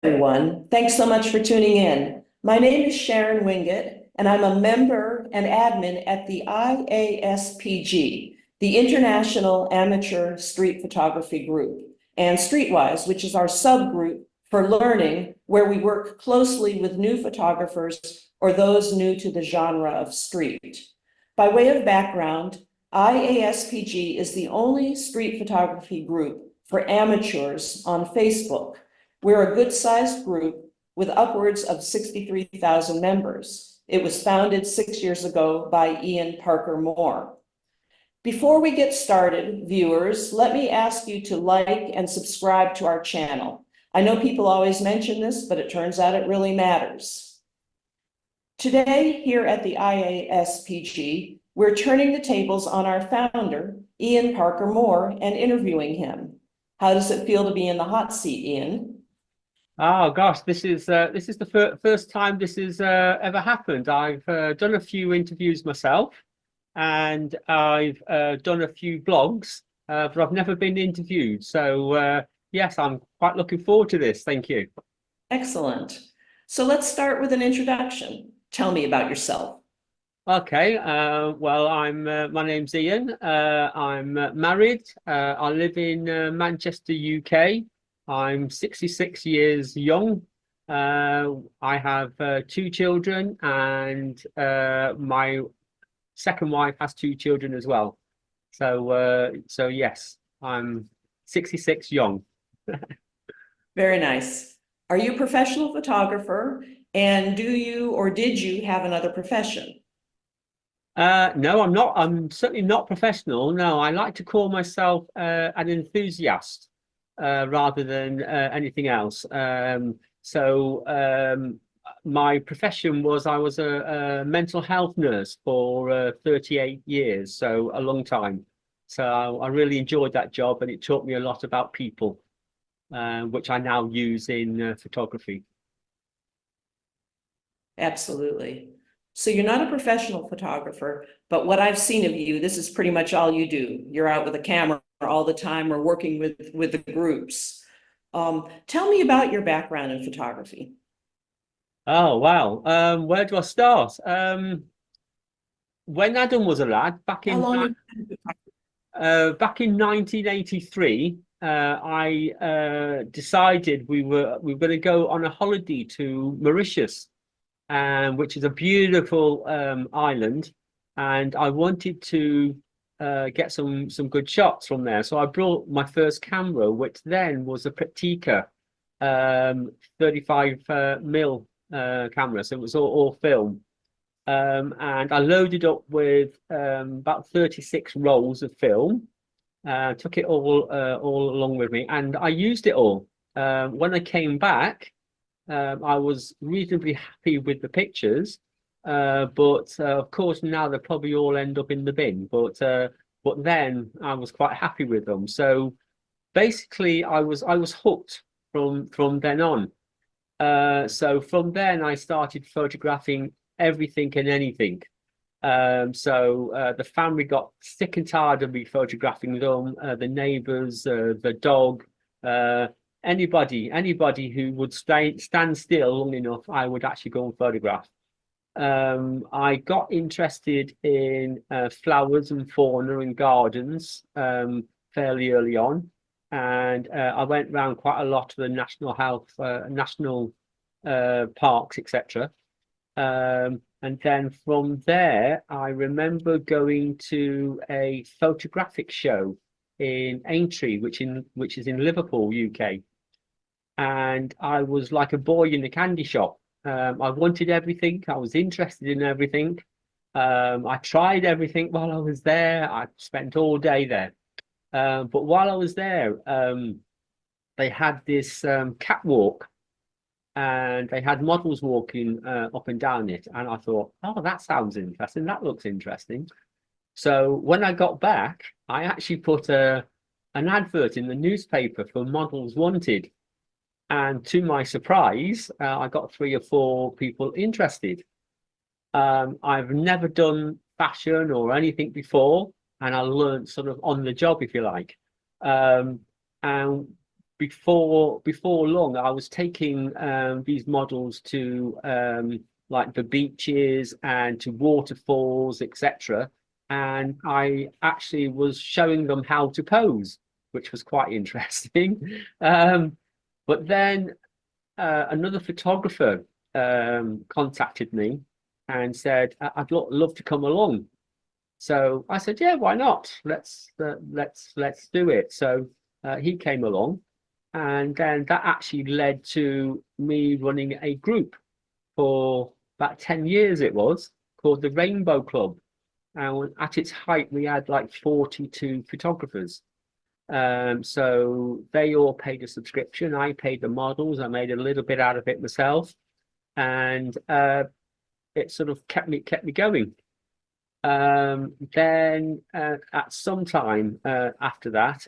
Everyone. Thanks so much for tuning in. My name is Sharon Winget, and I'm a member and admin at the IASPG, the International Amateur Street Photography Group, and Streetwise, which is our subgroup for learning, where we work closely with new photographers or those new to the genre of street. By way of background, IASPG is the only street photography group for amateurs on Facebook. We're a good-sized group with upwards of 63,000 members. It was founded 6 years ago by Ian Parker Moore. Before we get started, viewers, let me ask you to like and subscribe to our channel. I know people always mention this, but it turns out it really matters. Today, here at the IASPG, we're turning the tables on our founder, Ian Parker Moore, and interviewing him. How does it feel to be in the hot seat, Ian? Oh gosh, this is the first time this has ever happened. I've done a few interviews myself, and I've done a few blogs, but I've never been interviewed. So yes, I'm quite looking forward to this. Thank you. Excellent. So let's start with an introduction. Tell me about yourself. Okay, well, my name's Ian. I'm married. I live in Manchester, UK. I'm 66 years young. I have two children, and my second wife has two children as well. So yes, I'm 66 young. Very nice. Are you a professional photographer? And do you or did you have another profession? No, I'm not. I'm certainly not professional. No, I like to call myself an enthusiast rather than anything else. My profession was I was a mental health nurse for 38 years, so a long time. So I really enjoyed that job, and it taught me a lot about people, which I now use in photography. Absolutely. So you're not a professional photographer, but what I've seen of you, this is pretty much all you do. You're out with a camera all the time or working with the groups. Tell me about your background in photography. Oh wow. Where do I start? When Adam was a lad, How long have you back in 1983, I decided we were going to go on a holiday to Mauritius, which is a beautiful island, and I wanted to get some good shots from there. So I brought my first camera, which then was a Praktica 35 mil camera, so it was all film. And I loaded up with about 36 rolls of film, took it all along with me, and I used it all. When I came back, I was reasonably happy with the pictures, but of course now they probably all end up in the bin. But then I was quite happy with them. So basically, I was hooked from then on. So from then I started photographing everything and anything. The family got sick and tired of me photographing them, the neighbors, the dog, uh, anybody who would stand still long enough, I would actually go and photograph. I got interested in flowers and fauna and gardens fairly early on, and I went around quite a lot to the national parks, etc. And then from there, I remember going to a photographic show in Aintree, which is in Liverpool, UK. And I was like a boy in a candy shop. I wanted everything. I was interested in everything. I tried everything while I was there. I spent all day there. But while I was there, they had this catwalk, and they had models walking up and down it. And I thought, oh, that sounds interesting. That looks interesting. So when I got back, I actually put an advert in the newspaper for models wanted. And to my surprise, I got 3 or 4 people interested. I've never done fashion or anything before, and I learned sort of on the job, if you like. Um, and before long, I was taking these models to like the beaches and to waterfalls, etc. And I actually was showing them how to pose, which was quite interesting. But then another photographer contacted me and said, I'd love to come along. So I said, yeah, why not? Let's do it. So he came along, and then that actually led to me running a group for about 10 years it was, called the Rainbow Club. And at its height, we had like 42 photographers. So they all paid a subscription. I paid the models. I made a little bit out of it myself, and it sort of kept me going. Then at some time after that,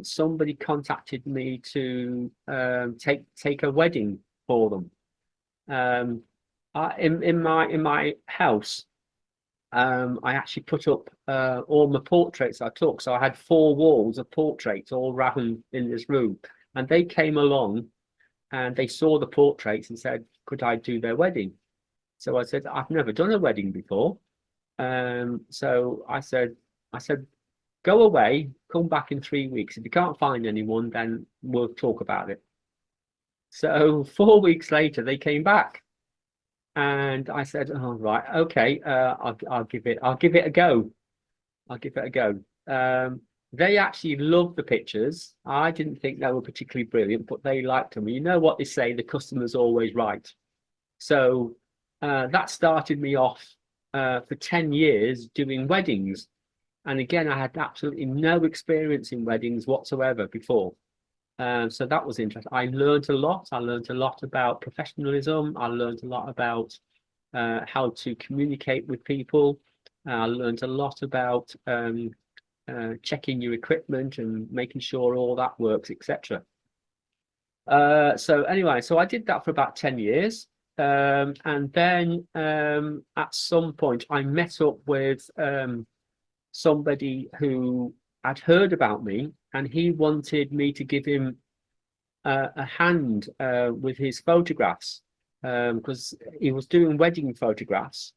somebody contacted me to take a wedding for them. In my house, I actually put up all my portraits I took. So I had 4 walls of portraits all around in this room, and they came along and they saw the portraits and said, could I do their wedding? So I said, I've never done a wedding before. So I said, go away, come back in 3 weeks. If you can't find anyone, then we'll talk about it. So 4 weeks later, they came back, and I said, oh, right, okay, I'll give it a go. I'll give it a go. They actually loved the pictures. I didn't think they were particularly brilliant, but they liked them. You know what they say, the customer's always right. So that started me off for 10 years doing weddings. And again, I had absolutely no experience in weddings whatsoever before. So that was interesting. I learned a lot. I learned a lot about professionalism. I learned a lot about how to communicate with people. I learned a lot about checking your equipment and making sure all that works, etc. So anyway, so I did that for about 10 years. And then at some point, I met up with somebody who had heard about me, and he wanted me to give him a hand with his photographs, because he was doing wedding photographs,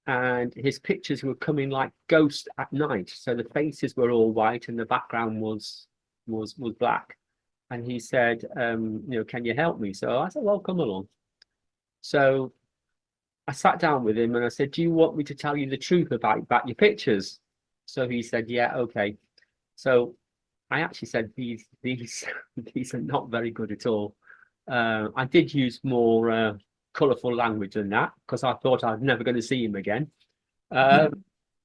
and his pictures were coming like ghosts at night. So the faces were all white and the background was black. And he said, can you help me? So I said, well, come along. So I sat down with him and I said, do you want me to tell you the truth about your pictures? So he said, yeah, okay. So I actually said, these are not very good at all. I did use more colourful language than that, because I thought I was never going to see him again.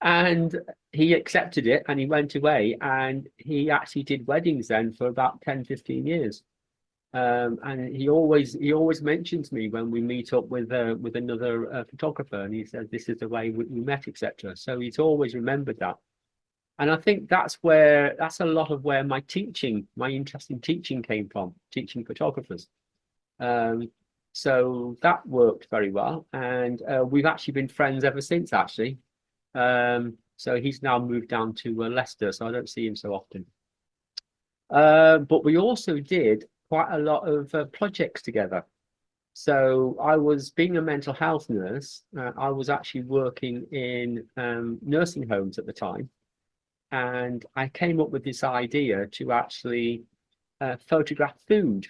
And he accepted it, and he went away, and he actually did weddings then for about 10, 15 years. And he always mentions me when we meet up with another photographer, and he says, this is the way we met, etc. So he's always remembered that. And I think that's a lot of where my interest in teaching came from, teaching photographers. So that worked very well, and we've actually been friends ever since, actually. So he's now moved down to Leicester, so I don't see him so often. But we also did quite a lot of projects together. So I was, being a mental health nurse, I was actually working in nursing homes at the time. And I came up with this idea to actually photograph food.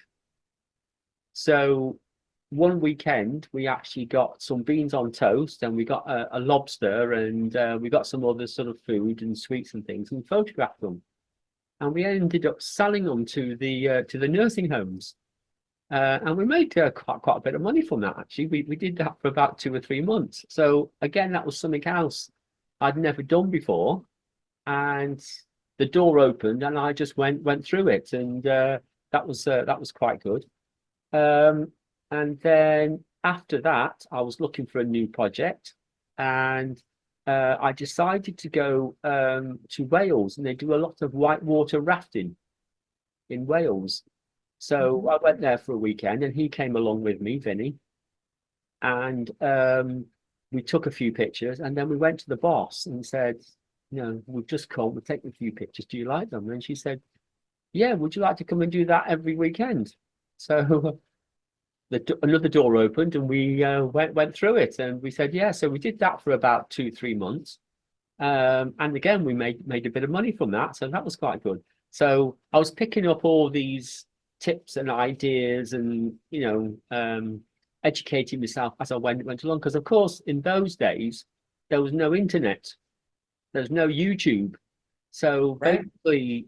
So one weekend, we actually got some beans on toast, and we got a lobster, and we got some other sort of food and sweets and things, and photographed them. And we ended up selling them to the nursing homes. And we made quite a bit of money from that, actually. We did that for about 2 or 3 months. So again, that was something else I'd never done before. And the door opened, and I just went through it, and that was quite good. And then after that, I was looking for a new project, and I decided to go to Wales, and they do a lot of whitewater rafting in Wales. So I went there for a weekend, and he came along with me, Vinny, and we took a few pictures, and then we went to the boss and said, we've just come, we've taken a few pictures. Do you like them? And she said, yeah, would you like to come and do that every weekend? So another door opened and we went through it, and we said yeah. So we did that for about 2, 3 months. And again, we made a bit of money from that, so that was quite good. So I was picking up all these tips and ideas, and educating myself as I went along. Because of course, in those days, there was no internet, there's no YouTube. So Right.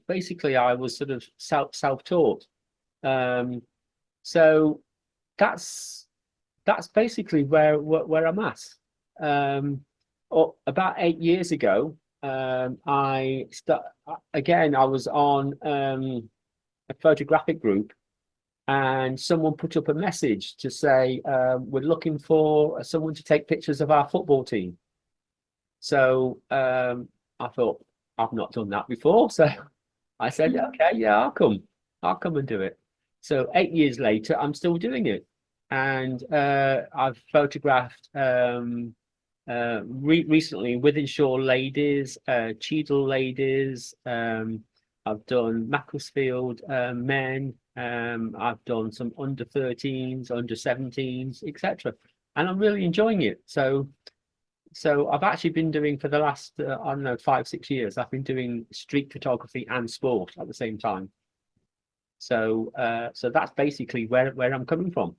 basically, I was sort of self-taught. Um, so that's that's basically where I'm at. Um, about 8 years ago, I was on a photographic group, and someone put up a message to say we're looking for someone to take pictures of our football team. So I thought I've not done that before, so I said, okay, yeah, I'll come and do it. So 8 years later, I'm still doing it, and I've photographed recently Wythenshawe ladies, Cheadle ladies. I've done Macclesfield men. I've done some under 13s, under 17s, etc. And I'm really enjoying it. So I've actually been doing for the last I don't know 5, 6 years. I've been doing street photography and sport at the same time. So that's basically where I'm coming from.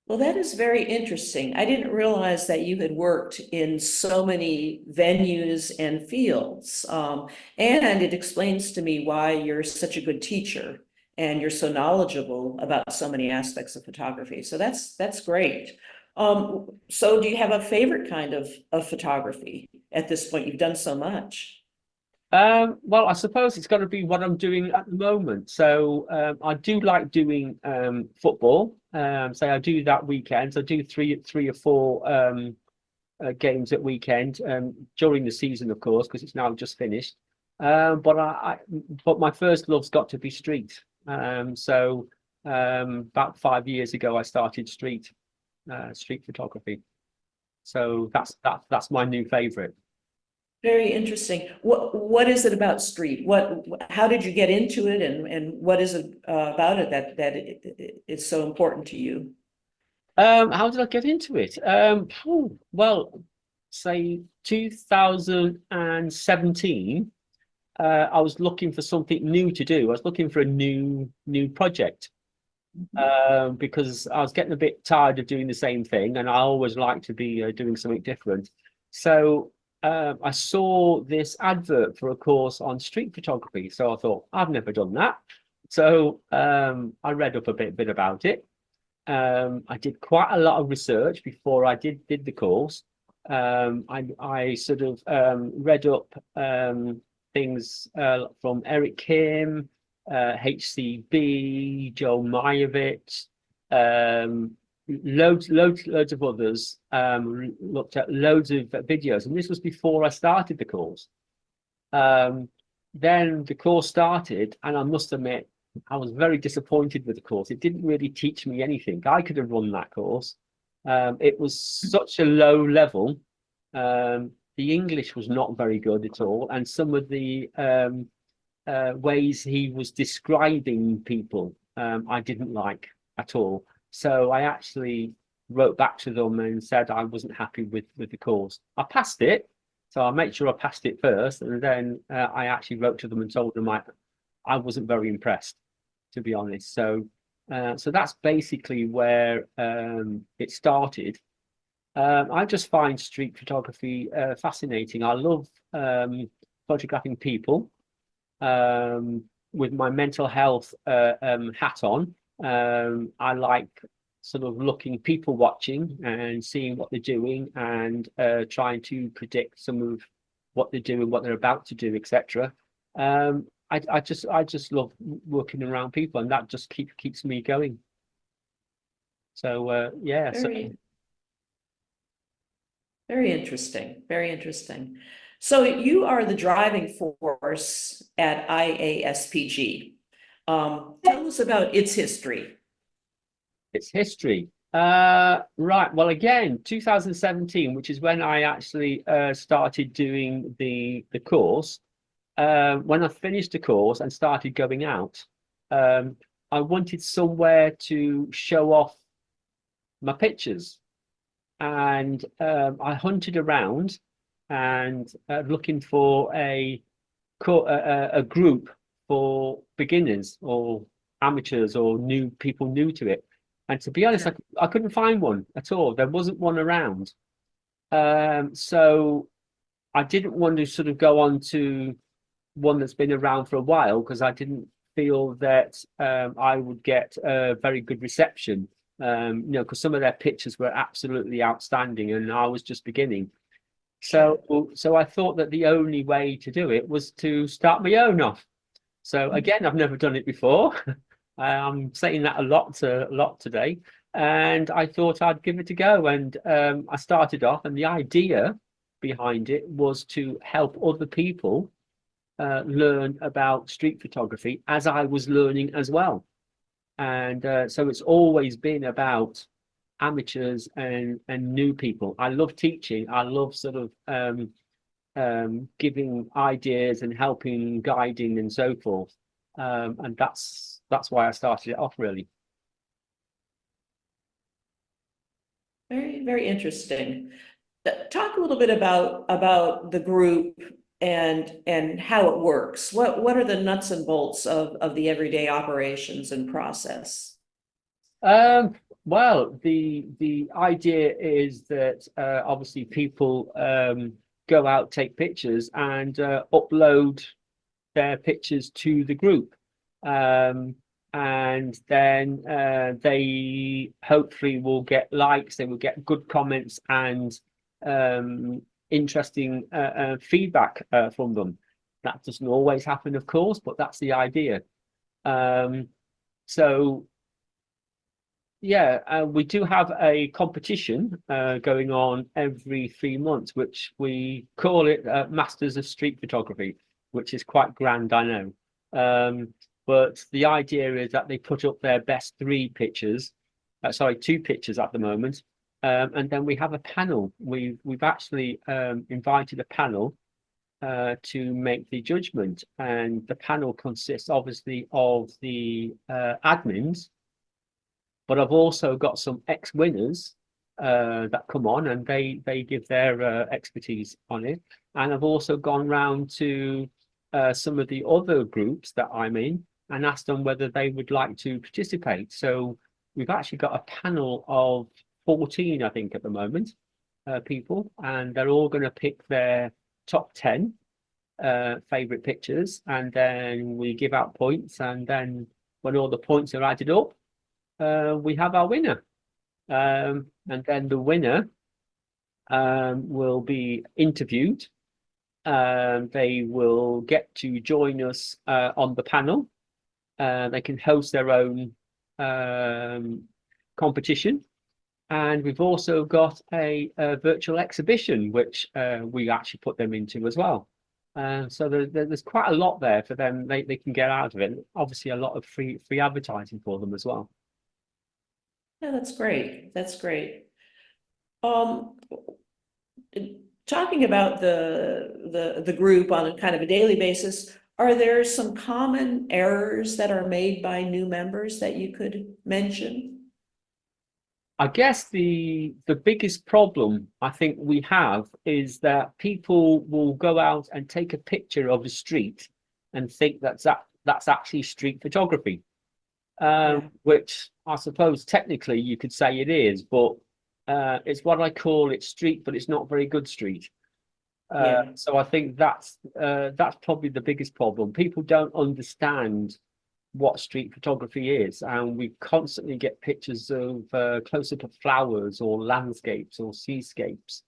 Well, that is very interesting. I didn't realize that you had worked in so many venues and fields. And it explains to me why you're such a good teacher and you're so knowledgeable about so many aspects of photography. So that's great. So do you have a favorite kind of photography at this point? You've done so much. Well, I suppose it's got to be what I'm doing at the moment. So I do like doing football. So I do that weekends. I do three or four games at weekend during the season, of course, because it's now just finished. But my first love's got to be street. So about 5 years ago, I started street photography. So that's my new favorite. Very interesting. What is it about street? How did you get into it, and what is it about it it's so important to you? How did I get into it? Well, say 2017, I was looking for something new to do. I was looking for a new project because I was getting a bit tired of doing the same thing, and I always like to be doing something different. So I saw this advert for a course on street photography. So I thought, I've never done that. So I read up a bit about it. I did quite a lot of research before I did the course. I sort of read up things from Eric Kim, HCB, Joel Majewicz, loads of others. Looked at loads of videos, and this was before I started the course. Then the course started, and I must admit, I was very disappointed with the course. It didn't really teach me anything. I could have run that course. It was such a low level. The English was not very good at all, and some of the ways he was describing people, I didn't like at all. So I actually wrote back to them and said I wasn't happy with the course. I passed it, so I made sure I passed it first, and then I actually wrote to them and told them I wasn't very impressed, to be honest. So that's basically where it started. I just find street photography fascinating. I love photographing people with my mental health hat on. I like sort of people watching and seeing what they're doing, and trying to predict some of what they're doing, what they're about to do, etc. I just love working around people, and that just keeps me going. So yeah, so Very interesting. Very interesting. So you are the driving force at IASPG. Tell us about its history. it's history. Right. Well, again, 2017, which is when I actually started doing the course. when I finished the course and started going out, I wanted somewhere to show off my pictures. And I hunted around and looking for a group for beginners or amateurs or new people new to it. And to be honest, Sure. I couldn't find one at all. There wasn't one around. So I didn't want to sort of go on to one that's been around for a while because I didn't feel that I would get a very good reception. You know, because some of their pictures were absolutely outstanding, and I was just beginning. So I thought that the only way to do it was to start my own off. So again, I've never done it before. I'm saying that a lot today, and I thought I'd give it a go. And I started off, and the idea behind it was to help other people learn about street photography as I was learning as well. And so it's always been about amateurs and new people. I love teaching. I love sort of giving ideas and helping, guiding, and so forth. And that's why I started it off, really. Very, very interesting. Talk a little bit about the group and how it works. What are the nuts and bolts of the everyday operations and process? Well, the idea is that obviously people go out, take pictures, and upload their pictures to the group. And then they hopefully will get likes, they will get good comments and interesting feedback from them. That doesn't always happen, of course, but that's the idea. So yeah, we do have a competition going on every 3 months, which we call it Masters of Street Photography, which is quite grand, I know. But the idea is that they put up their best 3 pictures, sorry, 2 pictures at the moment, and then we have a panel. We've actually invited a panel to make the judgment, and the panel consists obviously of the admins. But I've also got some ex-winners that come on and they give their expertise on it. And I've also gone round to some of the other groups that I'm in and asked them whether they would like to participate. So we've actually got a panel of 14, I think, at the moment, people, and they're all going to pick their top 10 favorite pictures, and then we give out points, and then when all the points are added up, we have our winner, and then the winner will be interviewed. They will get to join us on the panel. They can host their own competition, and we've also got a virtual exhibition which we actually put them into as well. So there's quite a lot there for them. They can get out of it. Obviously, a lot of free advertising for them as well. Yeah, that's great. That's great. Talking about the group on a kind of a daily basis, are there some common errors that are made by new members that you could mention? I guess the biggest problem I think we have is that people will go out and take a picture of a street and think that's actually street photography. Which I suppose technically you could say it is, but it's what I call it street, but it's not very good street. So I think that's probably the biggest problem. People don't understand what street photography is, and we constantly get pictures of close-up of flowers or landscapes or seascapes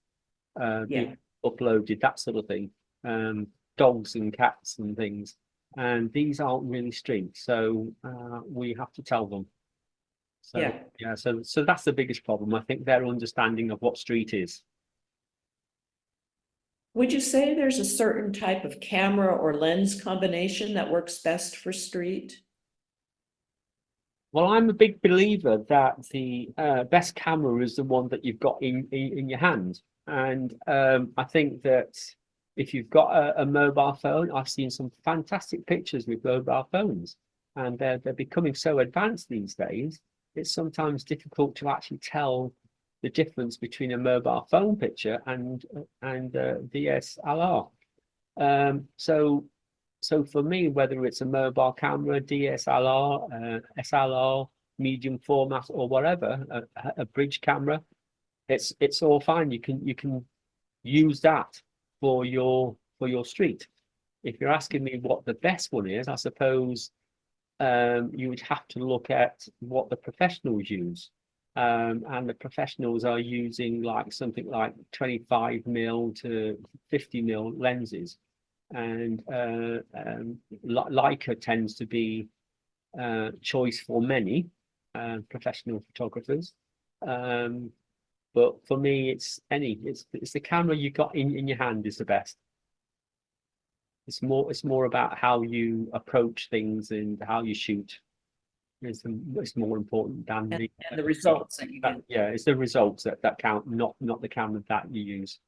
being uploaded, that sort of thing. Dogs and cats and things. And these aren't really streets, so we have to tell them. So yeah, so that's the biggest problem. I think their understanding of what street is. Would you say there's a certain type of camera or lens combination that works best for street? Well, I'm a big believer that the best camera is the one that you've got in your hand, and I think that if you've got a mobile phone, I've seen some fantastic pictures with mobile phones, and they're becoming so advanced these days. It's sometimes difficult to actually tell the difference between a mobile phone picture and DSLR. So for me, whether it's a mobile camera, DSLR, SLR, medium format, or whatever, a bridge camera, it's all fine. You can use that for your street. If you're asking me what the best one is, I suppose you would have to look at what the professionals use. And the professionals are using like something like 25mm to 50mm lenses. And Leica tends to be choice for many professional photographers. But for me, it's the camera you got in your hand is the best. It's more about how you approach things and how you shoot. It's more important than and the results that you get. Yeah, it's the results that count, not the camera that you use.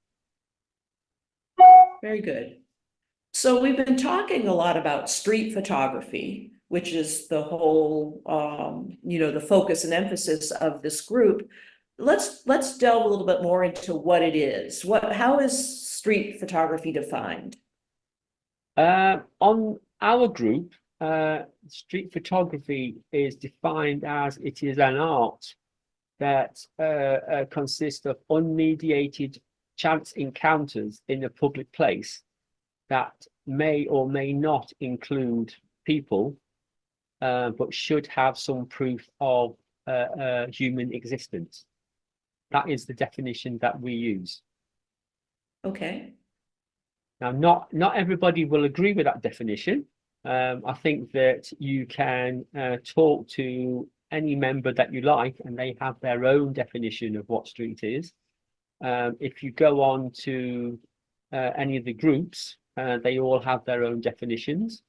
Very good. So we've been talking a lot about street photography, which is the whole, the focus and emphasis of this group. Let's delve a little bit more into what it is. How is street photography defined? On our group, street photography is defined as it is an art that consists of unmediated chance encounters in a public place that may or may not include people, but should have some proof of human existence. That is the definition that we use. Okay. Now, not everybody will agree with that definition. I think that you can talk to any member that you like, and they have their own definition of what street is. If you go on to any of the groups, they all have their own definitions.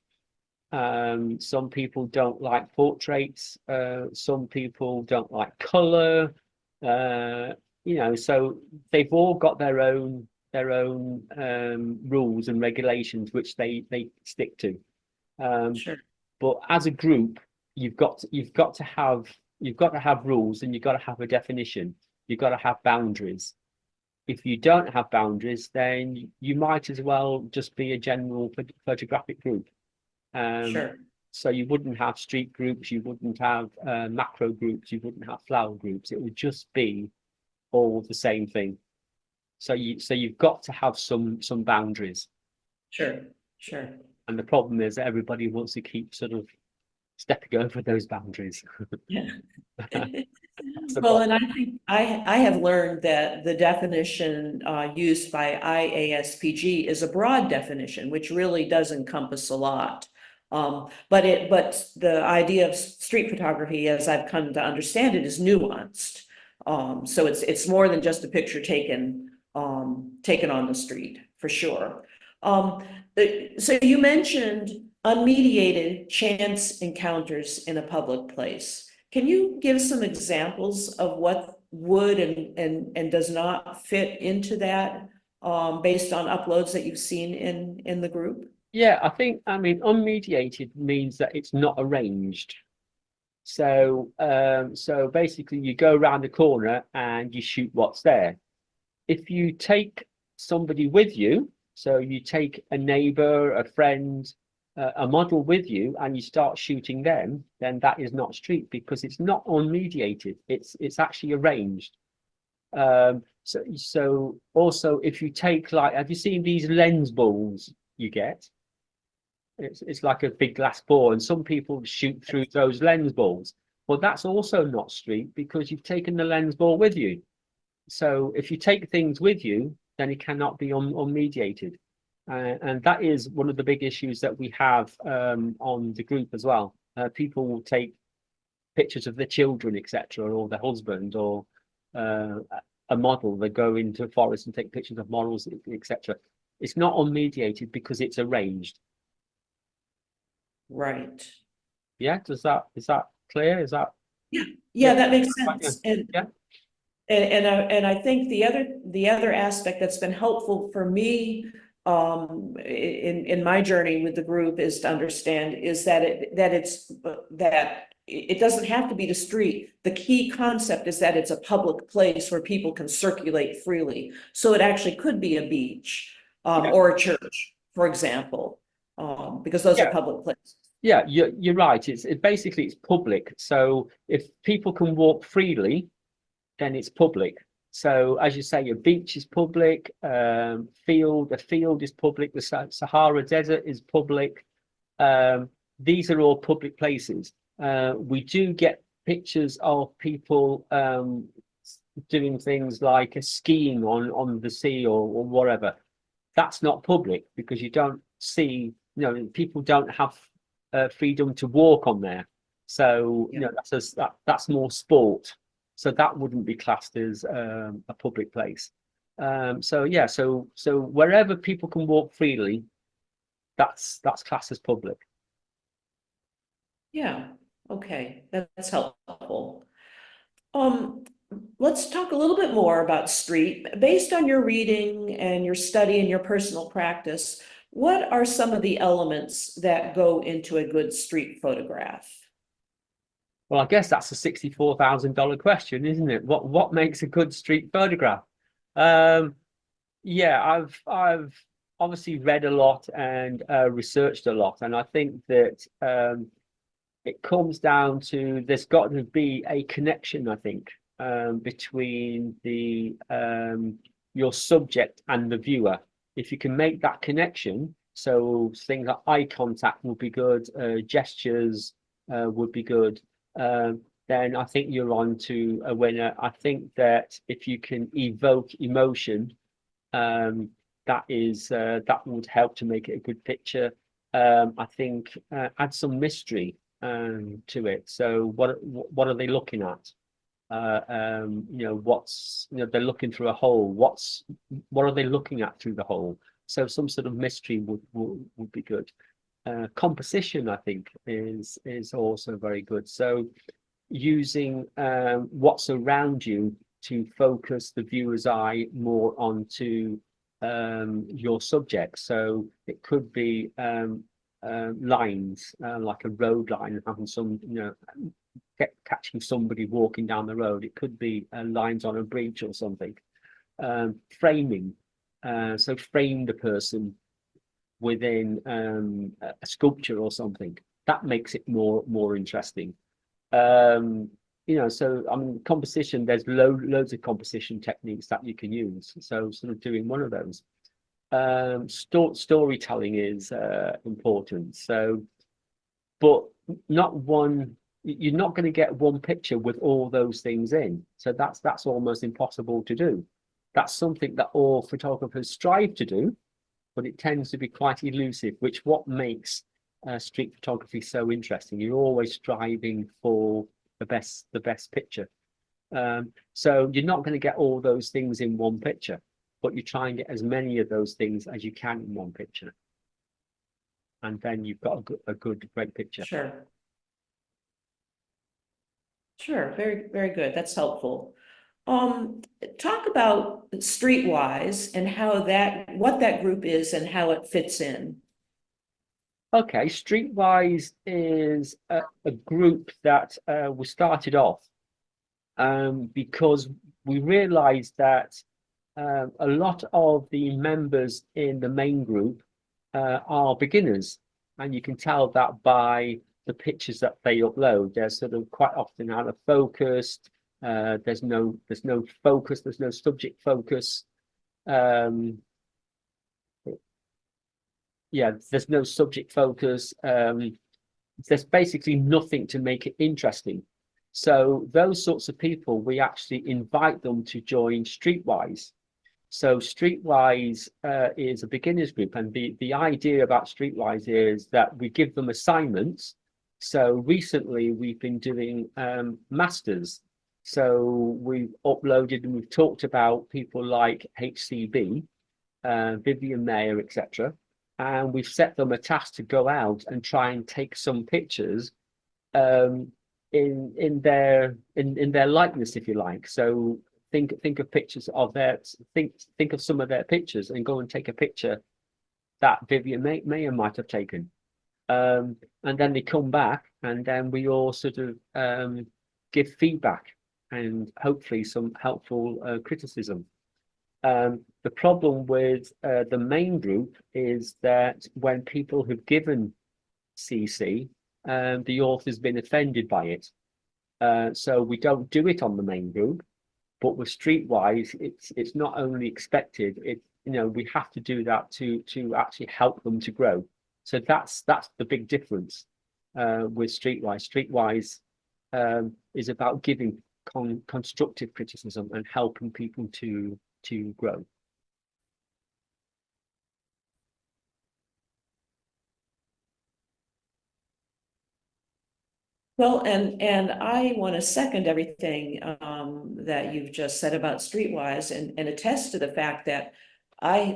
Some people don't like portraits. Some people don't like color. So they've all got their own rules and regulations which they stick to. Sure. But as a group, you've got to have rules, and you've got to have a definition. You've got to have boundaries. If you don't have boundaries, then you might as well just be a general photographic group. Sure. So you wouldn't have street groups, you wouldn't have macro groups, you wouldn't have flower groups. It would just be all the same thing. So you've got to have some boundaries. Sure. Sure. And the problem is that everybody wants to keep sort of stepping over those boundaries. Yeah. Well, and I think I have learned that the definition used by IASPG is a broad definition, which really does encompass a lot. But the idea of street photography, as I've come to understand it, is nuanced. So it's more than just a picture taken on the street, for sure. So you mentioned unmediated chance encounters in a public place. Can you give some examples of what would and does not fit into that, based on uploads that you've seen in the group? Yeah, I mean, unmediated means that it's not arranged. So basically you go around the corner and you shoot what's there. If you take somebody with you, so you take a neighbor, a friend, a model with you, and you start shooting them, then that is not street, because it's not unmediated. It's actually arranged. So also, if you take, like, have you seen these lens balls you get? It's like a big glass ball, and some people shoot through those lens balls. Well, that's also not street, because you've taken the lens ball with you. So if you take things with you, then it cannot be unmediated. And that is one of the big issues that we have on the group as well. People will take pictures of their children, etc., or their husband, or a model. They go into a forest and take pictures of models, etc. It's not unmediated because it's arranged. Right. Yeah, is that clear? Is that? Yeah, that makes sense. Yeah. And I think the other aspect that's been helpful for me in my journey with the group is to understand is that it doesn't have to be the street. The key concept is that it's a public place where people can circulate freely. So it actually could be a beach, Yeah. or a church, for example, because those Yeah. are public places. Yeah, you're right. It's basically it's public. So if people can walk freely, then it's public. So as you say, a beach is public, a field is public, the Sahara Desert is public. These are all public places. We do get pictures of people doing things like skiing on the sea or whatever. That's not public because you don't see, people don't have freedom to walk on there. So that's more sport. So that wouldn't be classed as a public place. So wherever people can walk freely, that's classed as public. Yeah, okay, that's helpful. Let's talk a little bit more about street. Based on your reading and your study and your personal practice, what are some of the elements that go into a good street photograph? Well, I guess that's a $64,000 question, isn't it? What makes a good street photograph? Yeah, I've obviously read a lot and researched a lot, and I think that it comes down to there's got to be a connection, I think, between the your subject and the viewer. If you can make that connection, so things like eye contact would be good, gestures would be good. Then I think you're on to a winner. I think that if you can evoke emotion, that would help to make it a good picture. I think add some mystery to it. So what are they looking at? They're looking through a hole. What are they looking at through the hole? So some sort of mystery would be good. Composition, I think, is also very good. So using what's around you to focus the viewer's eye more onto your subject. So it could be lines, like a road line, having some, catching somebody walking down the road. It could be lines on a bridge or something. Framing, so frame the person within a sculpture or something. That makes it more interesting. So I mean, composition, there's loads of composition techniques that you can use. So sort of doing one of those. Storytelling is important. So, but not one. You're not going to get one picture with all those things in. So that's almost impossible to do. That's something that all photographers strive to do, but it tends to be quite elusive, which what makes street photography so interesting. You're always striving for the best picture. So you're not going to get all those things in one picture, but you try and get as many of those things as you can in one picture. And then you've got a great picture. Sure. Sure, very, very good. That's helpful. Talk about Streetwise and what that group is and how it fits in. Okay, Streetwise is a group that we started off because we realized that a lot of the members in the main group are beginners, and you can tell that by the pictures that they upload. They're sort of quite often out of focus. There's no focus. There's no subject focus. There's no subject focus. There's basically nothing to make it interesting. So those sorts of people, we actually invite them to join Streetwise. So Streetwise is a beginners group, and the idea about Streetwise is that we give them assignments. So recently we've been doing masters. So we've uploaded and we've talked about people like HCB, Vivian Mayer, etc. And we've set them a task to go out and try and take some pictures in their likeness, if you like. So think of pictures of think of some of their pictures and go and take a picture that Vivian Mayer might have taken. And then they come back, and then we all sort of give feedback and hopefully some helpful criticism. The problem with the main group is that when people have given CC, the author's been offended by it. So we don't do it on the main group, but with Streetwise, it's not only expected, we have to do that to actually help them to grow. So that's the big difference with Streetwise. Streetwise is about giving constructive criticism and helping people to grow. Well, and I want to second everything that you've just said about Streetwise and attest to the fact that I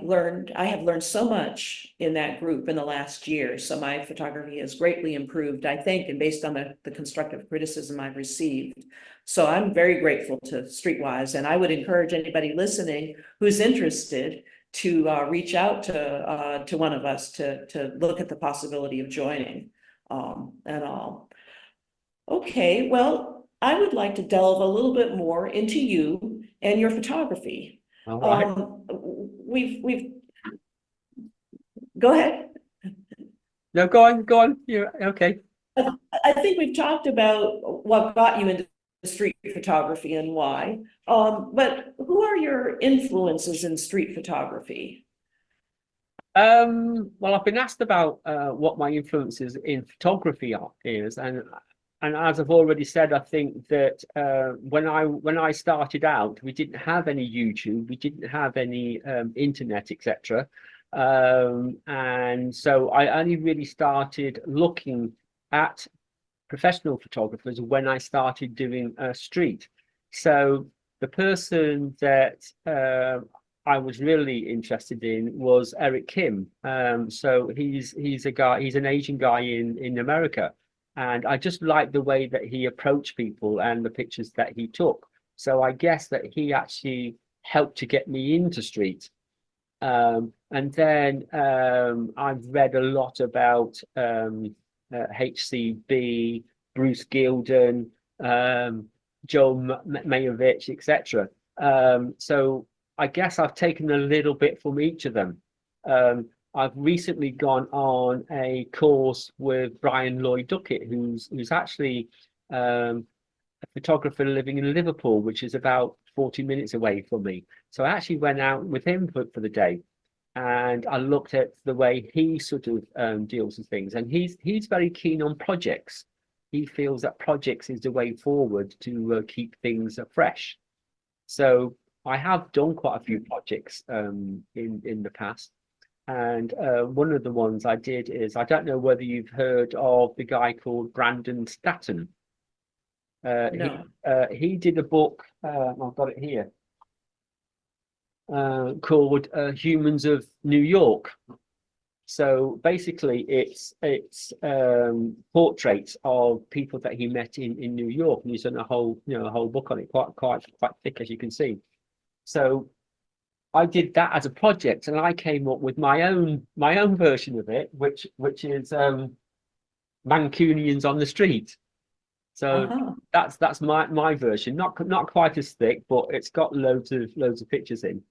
have learned so much in that group in the last year. So my photography has greatly improved, I think, and based on the constructive criticism I've received. So I'm very grateful to Streetwise, and I would encourage anybody listening who's interested to reach out to one of us to look at the possibility of joining and all. Okay, well, I would like to delve a little bit more into you and your photography. All right. We've go ahead. No, go on. You're okay. I think we've talked about what got you into street photography and why. But who are your influences in street photography? Well, I've been asked about what my influences in photography is, and as I've already said, I think that when I started out, we didn't have any YouTube, we didn't have any internet, etc. And so I only really started looking at professional photographers when I started doing street. So the person that I was really interested in was Eric Kim. So he's an Asian guy in America, and I just liked the way that he approached people and the pictures that he took. So I guess that he actually helped to get me into street. And then I've read a lot about HCB, Bruce Gilden, Joe Mayovich, etc. So I guess I've taken a little bit from each of them. I've recently gone on a course with Brian Lloyd Duckett, who's actually a photographer living in Liverpool, which is about 40 minutes away from me. So I actually went out with him for the day, and I looked at the way he sort of deals with things. And he's very keen on projects. He feels that projects is the way forward to keep things fresh. So I have done quite a few projects in the past. And one of the ones I did is, I don't know whether you've heard of the guy called Brandon Staton. No. He did a book, I've got it here, called Humans of New York. So basically it's portraits of people that he met in New York, and he's done a whole book on it, quite thick, as you can see. So I did that as a project, and I came up with my own version of it, which is Mancunians on the street. So that's my version, not quite as thick, but it's got loads of pictures in.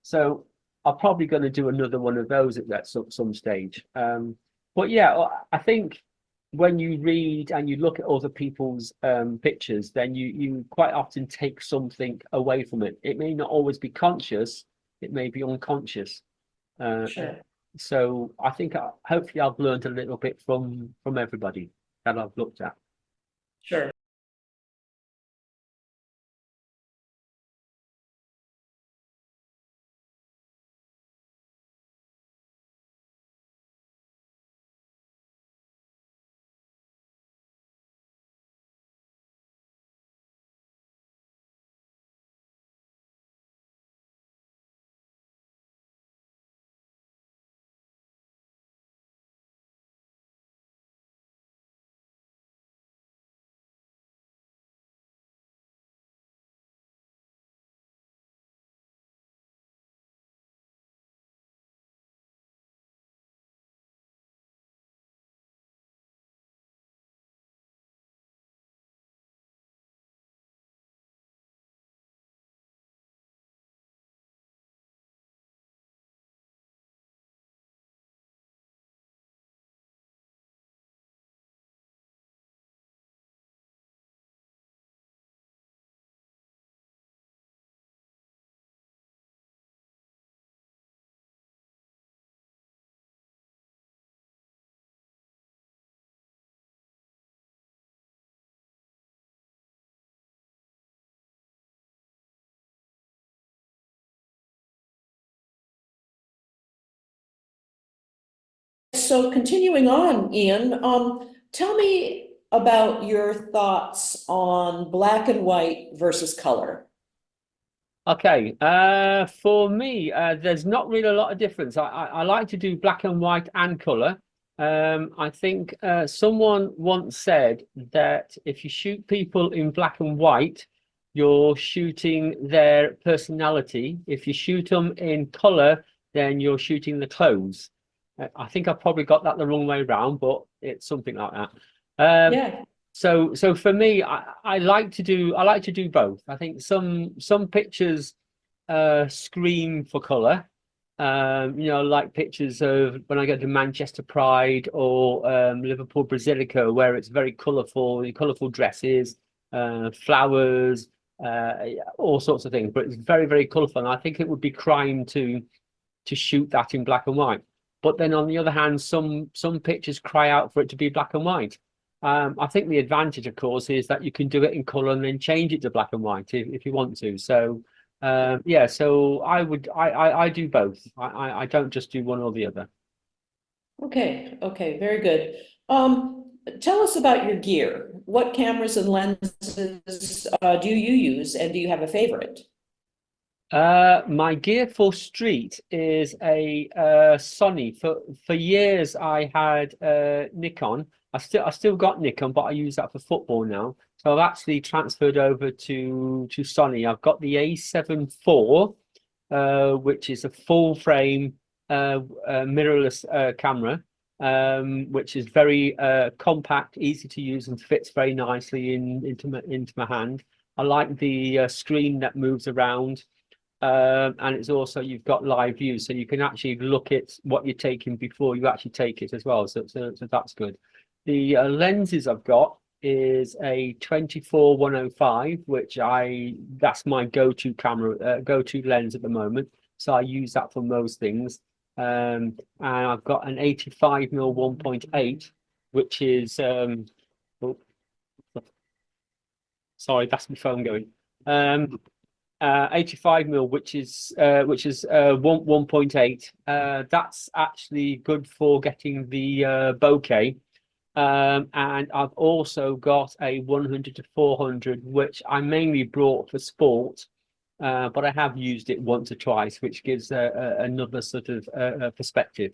So I'm probably going to do another one of those at some stage. But yeah, I think when you read and you look at other people's pictures, then you quite often take something away from it. It may not always be conscious, it may be unconscious. Sure. So I think hopefully I've learned a little bit from everybody that I've looked at. Sure. so continuing on, Ian, tell me about your thoughts on black and white versus color. Okay, for me, there's not really a lot of difference. I like to do black and white and color. I think someone once said that if you shoot people in black and white, you're shooting their personality. If you shoot them in color, then you're shooting the clothes. I think I probably got that the wrong way around, but it's something like that. Yeah, So for me, I like to do both. I think some pictures scream for color. Like pictures of when I go to Manchester Pride or Liverpool Basilica, where it's very colourful dresses, flowers, all sorts of things. But it's very, very colourful. And I think it would be crime to shoot that in black and white. But then on the other hand, some pictures cry out for it to be black and white. I think the advantage, of course, is that you can do it in color and then change it to black and white if you want to. So yeah, so I do both. I don't just do one or the other. okay, very good. Tell us about your gear. What cameras and lenses do you use, and do you have a favorite? My gear for street is a Sony. For years I had Nikon. I still got Nikon, but I use that for football now. So I've actually transferred over to Sony. I've got the A7 IV, which is a full frame mirrorless camera, which is very compact, easy to use, and fits very nicely into my hand. I like the screen that moves around. And it's also, you've got live view, so you can actually look at what you're taking before you actually take it as well. So that's good. The lenses I've got is a 24-105, which that's my go-to camera, go-to lens at the moment. So I use that for most things. And I've got an 85mm 1.8, which is oh, sorry, that's my phone going. 85mm, which is 1.8. That's actually good for getting the bokeh. And I've also got a 100-400, which I mainly brought for sport, but I have used it once or twice, which gives another sort of perspective.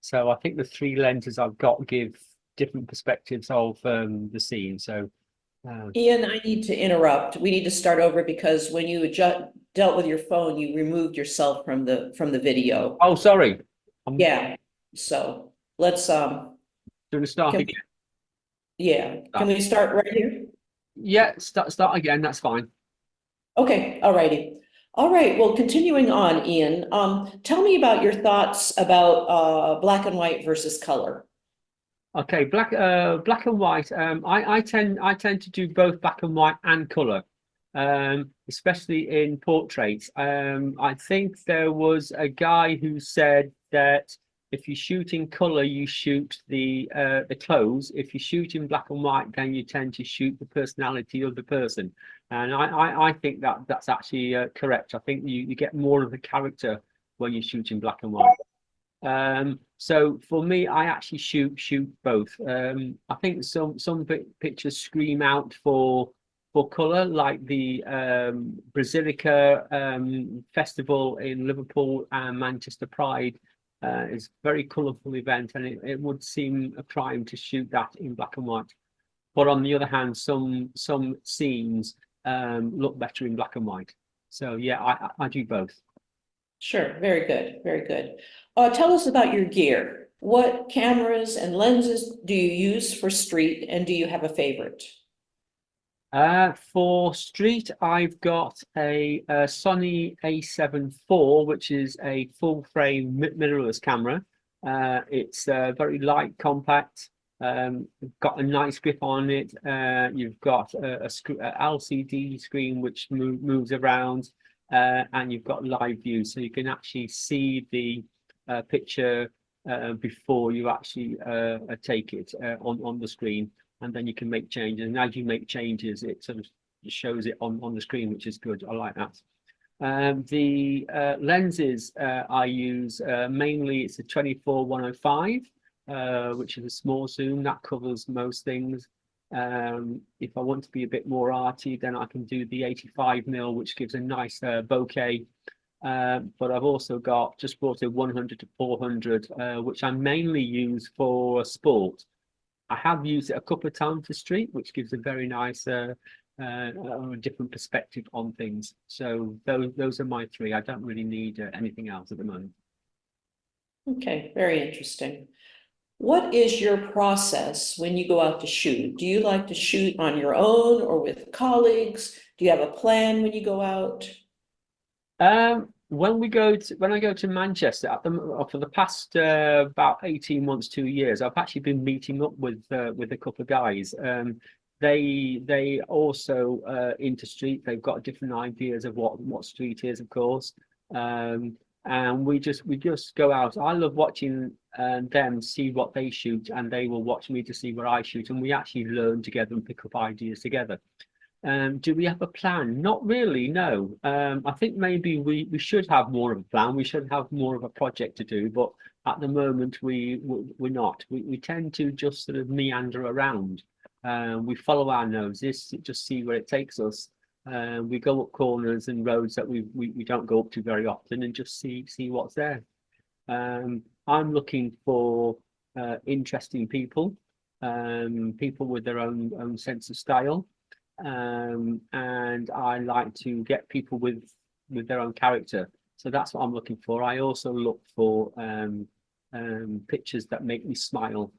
So I think the three lenses I've got give different perspectives of the scene. So Ian, I need to interrupt. We need to start over because when you dealt with your phone, you removed yourself from the video. oh, sorry. Yeah, so let's Doing a start can, again. yeah, can we start right here? Yeah, start again. That's fine. Okay, all righty. All right, well, continuing on, Ian, tell me about your thoughts about black and white versus color. Okay, black and white. I tend to do both black and white and color, especially in portraits. I think there was a guy who said that if you shoot in color, you shoot the clothes. If you shoot in black and white, then you tend to shoot the personality of the person. And I think that's actually correct. I think you get more of the character when you shoot in black and white. So for me, I actually shoot both. I think some pictures scream out for color, like the Basilica festival in Liverpool and Manchester Pride. It's a very colourful event, and it would seem a crime to shoot that in black and white. But on the other hand, some scenes look better in black and white. So yeah, I do both. Sure, very good, very good. Tell us about your gear. What cameras and lenses do you use for street, and do you have a favorite? For street, I've got a Sony A7 IV, which is a full frame mirrorless camera. It's very light, compact. Got a nice grip on it. You've got a LCD screen which moves around, and you've got live view, so you can actually see the picture before you actually take it on the screen. And then you can make changes. And as you make changes, it sort of shows it on the screen, which is good. I like that. The lenses I use mainly, it's a 24-105. which is a small zoom that covers most things. If I want to be a bit more arty, then I can do the 85mm, which gives a nice bokeh. But I've also just bought a 100 to 400, which I mainly use for sport. I have used it a couple of times for street, which gives a very nice different perspective on things. So those are my three. I don't really need anything else at the moment. Okay, very interesting. What is your process when you go out to shoot? Do you like to shoot on your own or with colleagues? Do you have a plan when you go out? When I go to Manchester for the past about 18 months, 2 years, I've actually been meeting up with a couple of guys. They also into street. They've got different ideas of what street is, of course. And we just go out. I love watching them see what they shoot, and they will watch me to see what I shoot, and we actually learn together and pick up ideas together. Do we have a plan? Not really, no. I think maybe we should have more of a plan. We should have more of a project to do, but at the moment we're not. We tend to just sort of meander around. We follow our noses, just see where it takes us. We go up corners and roads that we don't go up to very often, and just see what's there. I'm looking for interesting people, people with their own sense of style. And I like to get people with their own character. So that's what I'm looking for. I also look for pictures that make me smile,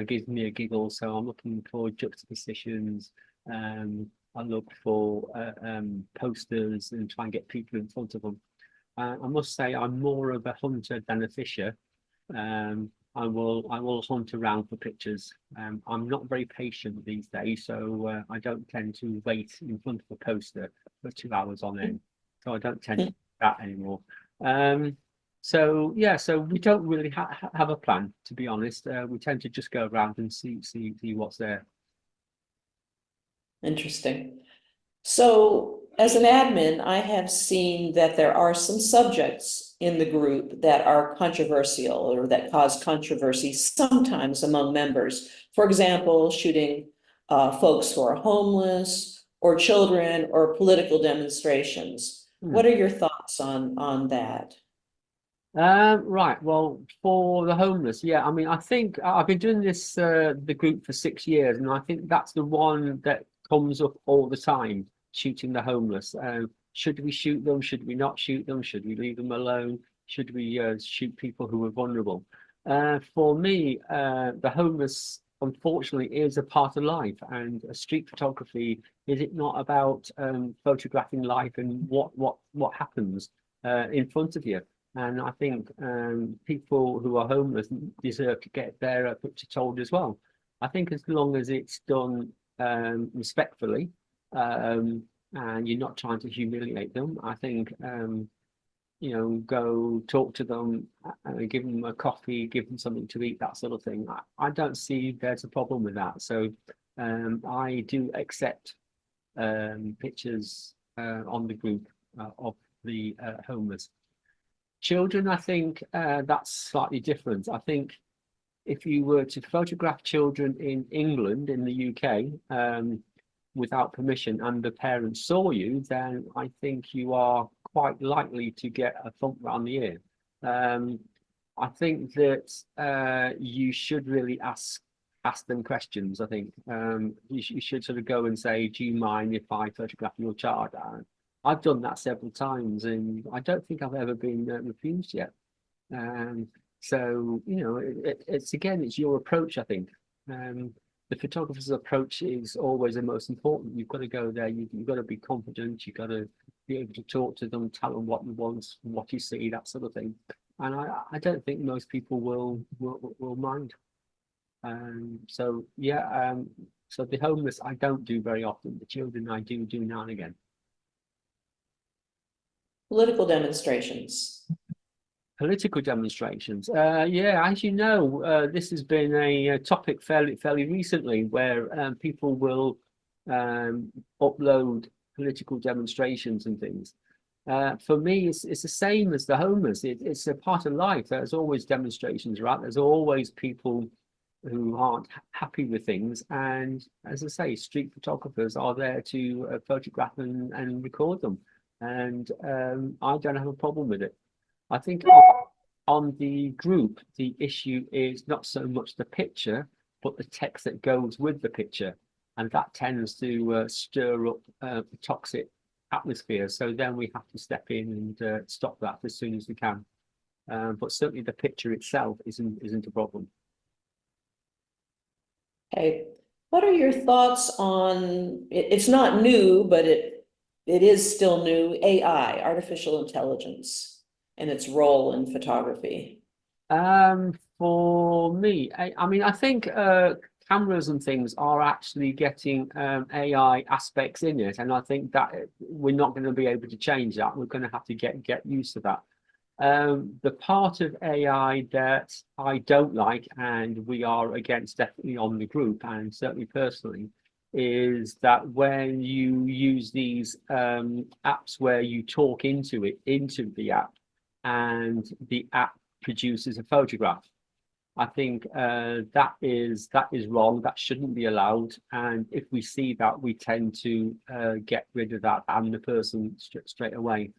gives me a giggle. So I'm looking for juxtapositions. I look for posters and try and get people in front of them. I must say I'm more of a hunter than a fisher. I will hunt around for pictures. I'm not very patient these days, so I don't tend to wait in front of a poster for 2 hours on end. So I don't tend to do that anymore. So yeah, so we don't really have a plan, to be honest. We tend to just go around and see what's there. Interesting. So as an admin, I have seen that there are some subjects in the group that are controversial or that cause controversy sometimes among members. For example, shooting folks who are homeless or children or political demonstrations. What are your thoughts on that? Right. Well, for the homeless, yeah. I mean, I think I've been doing this the group for 6 years, and I think that's the one that comes up all the time. Shooting the homeless. Should we shoot them? Should we not shoot them? Should we leave them alone? Should we shoot people who are vulnerable? For me, the homeless, unfortunately, is a part of life, and street photography, is it not about photographing life and what happens in front of you? And I think people who are homeless deserve to get their picture told as well. I think as long as it's done respectfully, and you're not trying to humiliate them, I think go talk to them, give them a coffee, give them something to eat, that sort of thing. I don't see there's a problem with that. So I do accept pictures on the group of the homeless. Children, I think that's slightly different. I think if you were to photograph children in England, in the UK, without permission, and the parents saw you, then I think you are quite likely to get a thump around the ear. I think that you should really ask them questions. I think you should sort of go and say, do you mind if I photograph your child? I've done that several times, and I don't think I've ever been refused yet. So it's your approach, I think. The photographer's approach is always the most important. You've got to go there, you've got to be confident, you've got to be able to talk to them, tell them what you want, what you see, that sort of thing. And I don't think most people will mind. So yeah, so the homeless I don't do very often. The children I do now and again. Political demonstrations. Political demonstrations. Yeah, as you know, this has been a topic fairly recently, where people will upload political demonstrations and things. For me, it's the same as the homeless. It's a part of life. There's always demonstrations, right? There's always people who aren't happy with things. And as I say, street photographers are there to photograph and record them. And I don't have a problem with it. I think on the group, the issue is not so much the picture, but the text that goes with the picture. And that tends to stir up toxic atmosphere. So then we have to step in and stop that as soon as we can. But certainly the picture itself isn't a problem. Okay, what are your thoughts on, it's not new, but it is still new, AI, artificial intelligence, and its role in photography? For me, I mean, I think cameras and things are actually getting AI aspects in it, and I think that we're not going to be able to change that. We're going to have to get used to that. The part of AI that I don't like, and we are against definitely on the group, and certainly personally, is that when you use these apps where you talk into the app, and the app produces a photograph. I think that is wrong. That shouldn't be allowed. And if we see that, we tend to get rid of that and the person straight away.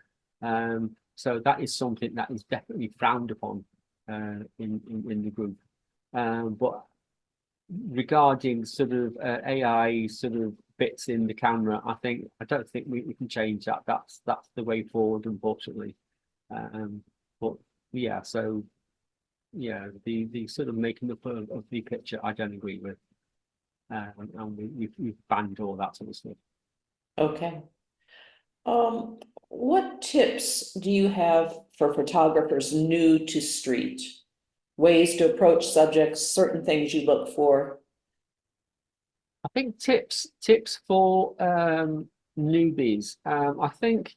So that is something that is definitely frowned upon in the group. But regarding sort of AI sort of bits in the camera, I don't think we can change that. That's the way forward, unfortunately. But yeah, so yeah, the sort of making up of the picture, I don't agree with, and we've banned all that sort of stuff. Okay. What tips do you have for photographers new to street? Ways to approach subjects, certain things you look for? I think tips for newbies. I think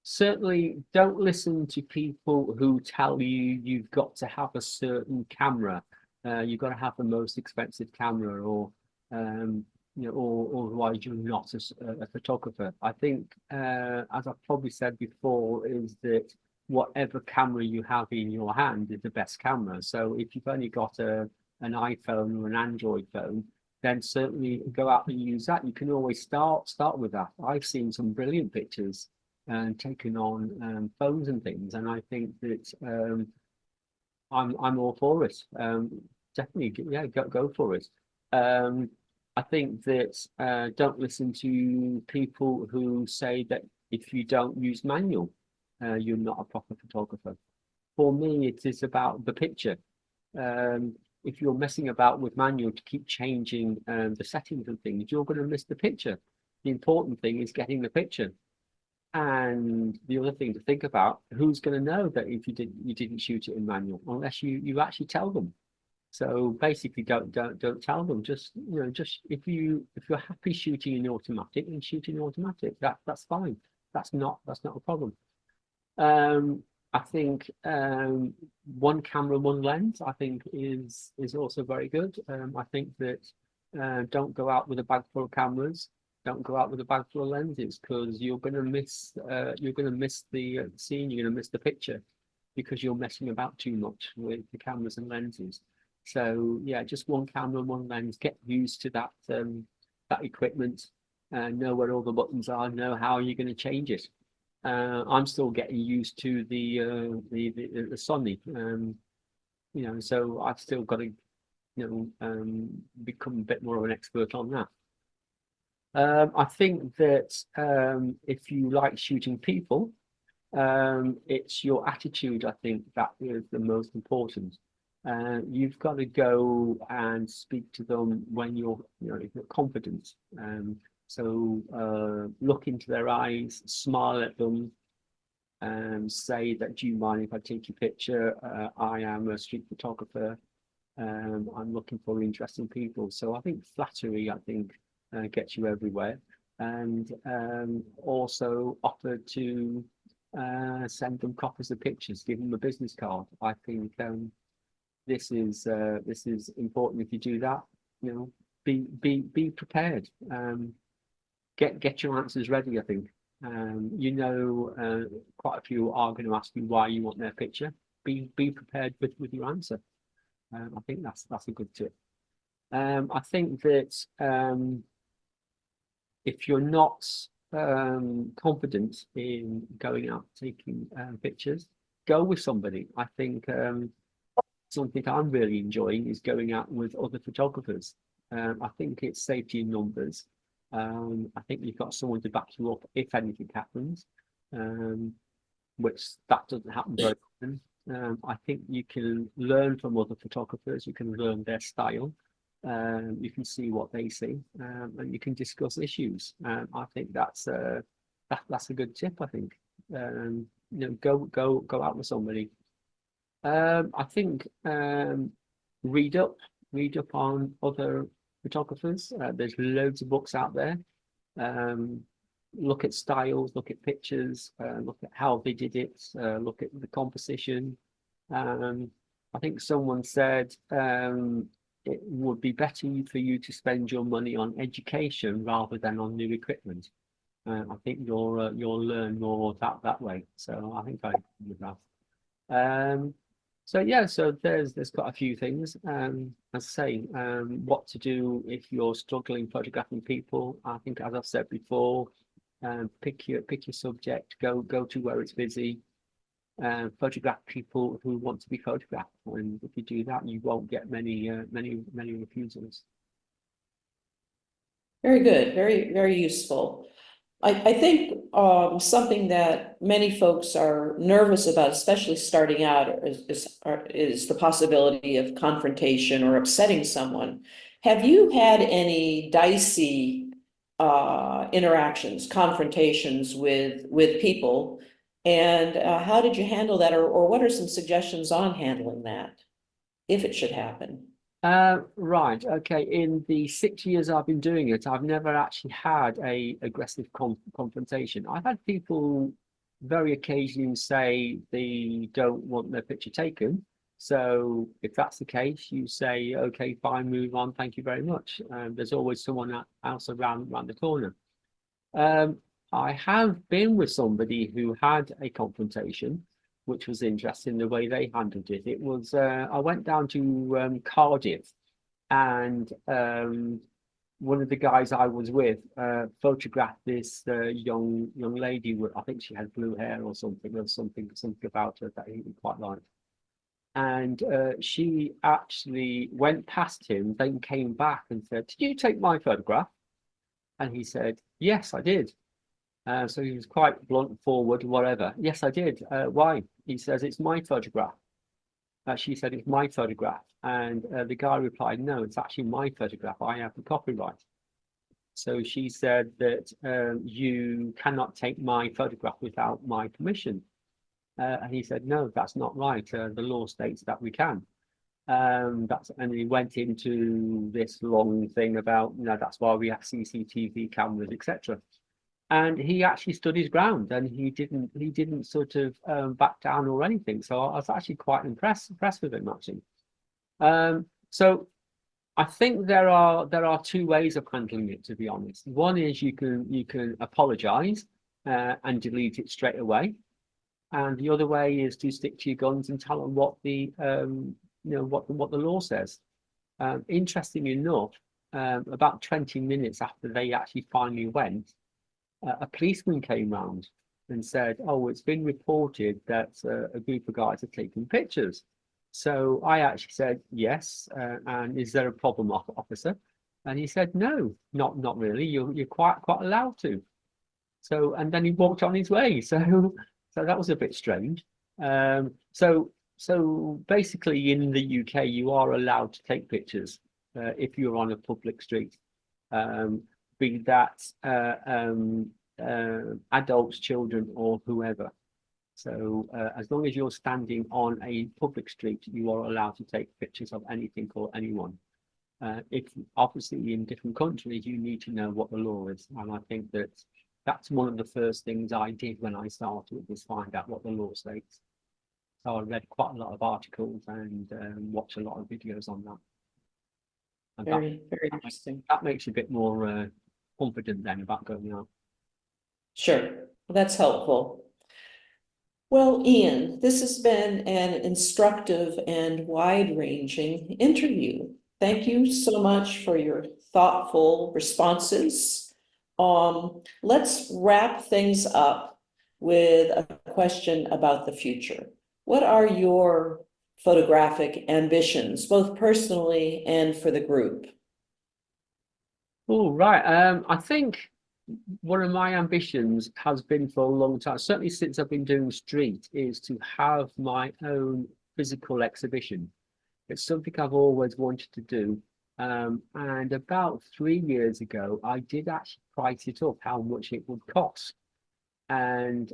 certainly don't listen to people who tell you you've got to have a certain camera. You've got to have the most expensive camera, or or otherwise you're not a photographer. I think, as I've probably said before, is that whatever camera you have in your hand is the best camera. So if you've only got an iPhone or an Android phone, then certainly go out and use that. You can always start with that. I've seen some brilliant pictures and taken on phones and things, and I think that I'm all for it. Definitely, yeah, go for it. I think that don't listen to people who say that if you don't use manual, you're not a proper photographer. For me, it is about the picture. If you're messing about with manual to keep changing the settings and things, you're going to miss the picture. The important thing is getting the picture. And the other thing to think about, who's going to know that if you didn't shoot it in manual, unless you actually tell them. So basically, don't tell them. Just if you're happy shooting in automatic, then shoot in automatic. That's fine. That's not a problem. I think one camera, one lens, I think is also very good. I think that don't go out with a bag full of cameras. Don't go out with a bag full of lenses, because you're going to miss the scene. You're going to miss the picture because you're messing about too much with the cameras and lenses. So yeah, just one camera, one lens. Get used to that equipment. Know where all the buttons are. Know how you're going to change it. I'm still getting used to the Sony, so I've still got to, become a bit more of an expert on that. I think that if you like shooting people, it's your attitude, I think, that is the most important. You've got to go and speak to them when you're confident. So look into their eyes, smile at them, say that, do you mind if I take your picture? I am a street photographer. I'm looking for interesting people. So I think flattery, gets you everywhere. And also offer to send them copies of pictures, give them a business card. I think this is important. If you do that, be prepared. Get your answers ready, I think. You know, quite a few are going to ask you why you want their picture. Be prepared with your answer. I think that's a good tip. I think that if you're not confident in going out taking pictures, go with somebody. I think something I'm really enjoying is going out with other photographers. I think it's safety in numbers. I think you've got someone to back you up if anything happens, which that doesn't happen very often. I think you can learn from other photographers. You can learn their style. You can see what they see, and you can discuss issues. I think that's a good tip. I think you know, go out with somebody. I think read up on other photographers. There's loads of books out there. Look at styles, look at pictures, look at how they did it, look at the composition. I think someone said it would be better for you to spend your money on education rather than on new equipment. I think you'll learn more that way. So I think I agree with that. So yeah, so there's quite a few things. As I say, what to do if you're struggling photographing people. I think, as I've said before, pick your subject. Go to where it's busy. Photograph people who want to be photographed, and if you do that, you won't get many refusals. Very good, very useful. I think something that many folks are nervous about, especially starting out, is the possibility of confrontation or upsetting someone. Have you had any dicey interactions, confrontations with people? And how did you handle that, or what are some suggestions on handling that, if it should happen? Right, okay. In the 6 years I've been doing it, I've never actually had a aggressive confrontation. I've had people very occasionally say they don't want their picture taken. So if that's the case, you say, okay, fine, move on, thank you very much. There's always someone else around the corner. I have been with somebody who had a confrontation, which was interesting the way they handled it. It was I went down to Cardiff, and one of the guys I was with photographed this young lady with, I think she had blue hair or something. There was something about her that he quite liked. And she actually went past him, then came back and said, "Did you take my photograph?" And he said, "Yes, I did." So he was quite blunt, forward, whatever. "Yes, I did. Why?" He says, "It's my photograph." She said, "It's my photograph." And the guy replied, "No, it's actually my photograph. I have the copyright." So she said that you cannot take my photograph without my permission. And he said, "No, that's not right. The law states that we can." And he went into this long thing about, you know, that's why we have CCTV cameras, etc. And he actually stood his ground, and he didn't sort of back down or anything. So I was actually quite impressed with him actually. So I think there are two ways of handling it, to be honest. One is you can apologize and delete it straight away, and the other way is to stick to your guns and tell them what the what the law says. Interestingly enough, about 20 minutes after they actually finally went, a policeman came round and said, "Oh, it's been reported that a group of guys are taking pictures." So I actually said, "Yes, and is there a problem, officer?" And he said, "No, not really. You're quite allowed to." So, and then he walked on his way. So that was a bit strange. So basically, in the UK, you are allowed to take pictures if you're on a public street. Be that adults, children, or whoever. So as long as you're standing on a public street, you are allowed to take pictures of anything or anyone. If obviously in different countries, you need to know what the law is, and I think that's one of the first things I did when I started, was find out what the law states. So I read quite a lot of articles and watched a lot of videos on that. And Very interesting. that makes you a bit more confident then about going out. Sure. That's helpful. Well, Ian, this has been an instructive and wide-ranging interview. Thank you so much for your thoughtful responses. Let's wrap things up with a question about the future. What are your photographic ambitions, both personally and for the group? All right. I think one of my ambitions has been for a long time, certainly since I've been doing street, is to have my own physical exhibition. It's something I've always wanted to do. And about 3 years ago, I did actually price it up, how much it would cost. And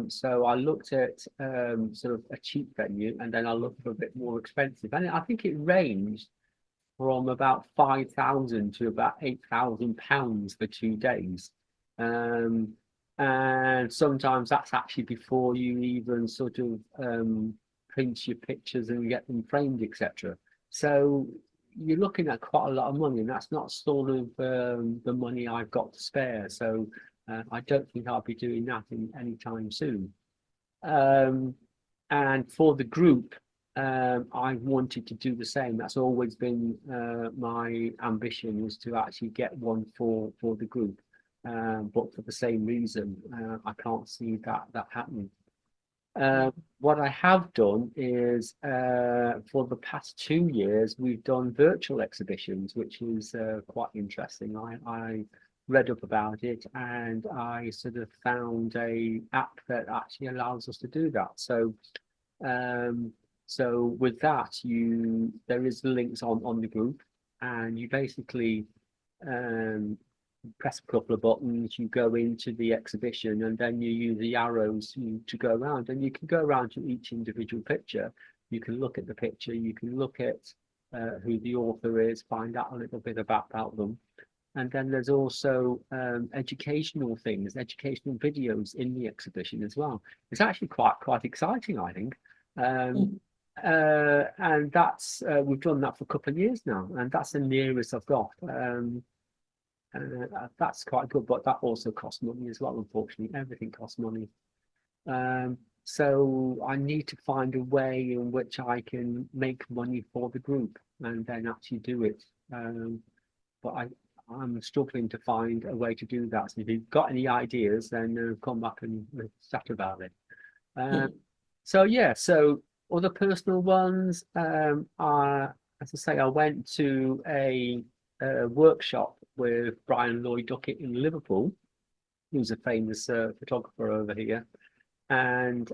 so I looked at sort of a cheap venue, and then I looked for a bit more expensive. And I think it ranged from about 5,000 to about £8,000 for 2 days. And sometimes that's actually before you even sort of print your pictures and get them framed, etc. So you're looking at quite a lot of money, and that's not sort of the money I've got to spare. So I don't think I'll be doing that anytime soon. And for the group, I wanted to do the same. That's always been my ambition, is to actually get one for the group. But for the same reason, I can't see that happening. What I have done is for the past 2 years, we've done virtual exhibitions, which is quite interesting. I read up about it, and I sort of found a app that actually allows us to do that. So with that, there is links on the group, and you basically press a couple of buttons, you go into the exhibition, and then you use the arrows to go around, and you can go around to each individual picture. You can look at the picture, you can look at who the author is, find out a little bit about them. And then there's also educational things, educational videos in the exhibition as well. It's actually quite exciting, I think. And that's we've done that for a couple of years now, and that's the nearest I've got. That's quite good, but that also costs money as well. Unfortunately, everything costs money. So I need to find a way in which I can make money for the group and then actually do it. But I'm struggling to find a way to do that. So if you've got any ideas, then come back and chat about it. So yeah, so other personal ones, as I say, I went to a workshop with Brian Lloyd Duckett in Liverpool, who's a famous photographer over here, and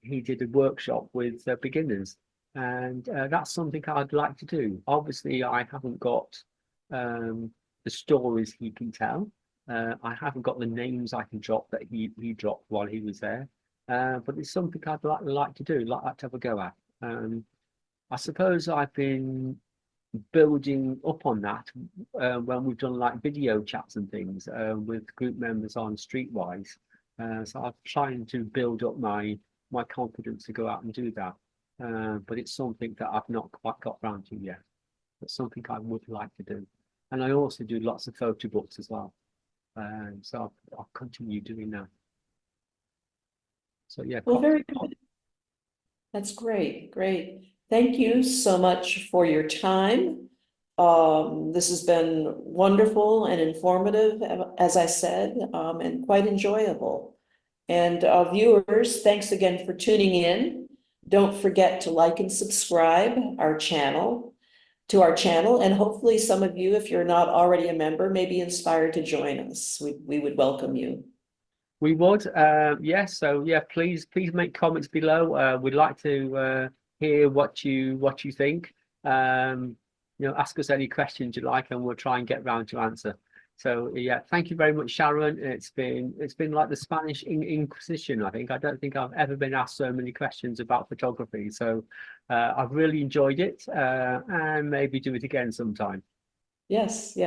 he did a workshop with beginners, and that's something I'd like to do. Obviously, I haven't got the stories he can tell. I haven't got the names I can drop that he dropped while he was there. But it's something I'd like to do, like to have a go at. I suppose I've been building up on that when we've done like video chats and things with group members on Streetwise. So I'm trying to build up my confidence to go out and do that. But it's something that I've not quite got around to yet. But something I would like to do. And I also do lots of photo books as well. So I'll continue doing that. So yeah. Well, very good. That's great. Thank you so much for your time. This has been wonderful and informative, as I said, and quite enjoyable. And viewers, thanks again for tuning in. Don't forget to like and subscribe to our channel, and hopefully some of you, if you're not already a member, may be inspired to join us. We would welcome you. We would, yes. So yeah, please make comments below. We'd like to hear what you think. Ask us any questions you like, and we'll try and get round to answer. So yeah, thank you very much, Sharon. It's been like the Spanish Inquisition, I think. I don't think I've ever been asked so many questions about photography. So I've really enjoyed it, and maybe do it again sometime. Yes.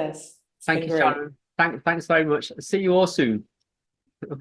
Thank you, Sharon. Thanks very much. See you all soon. Bye.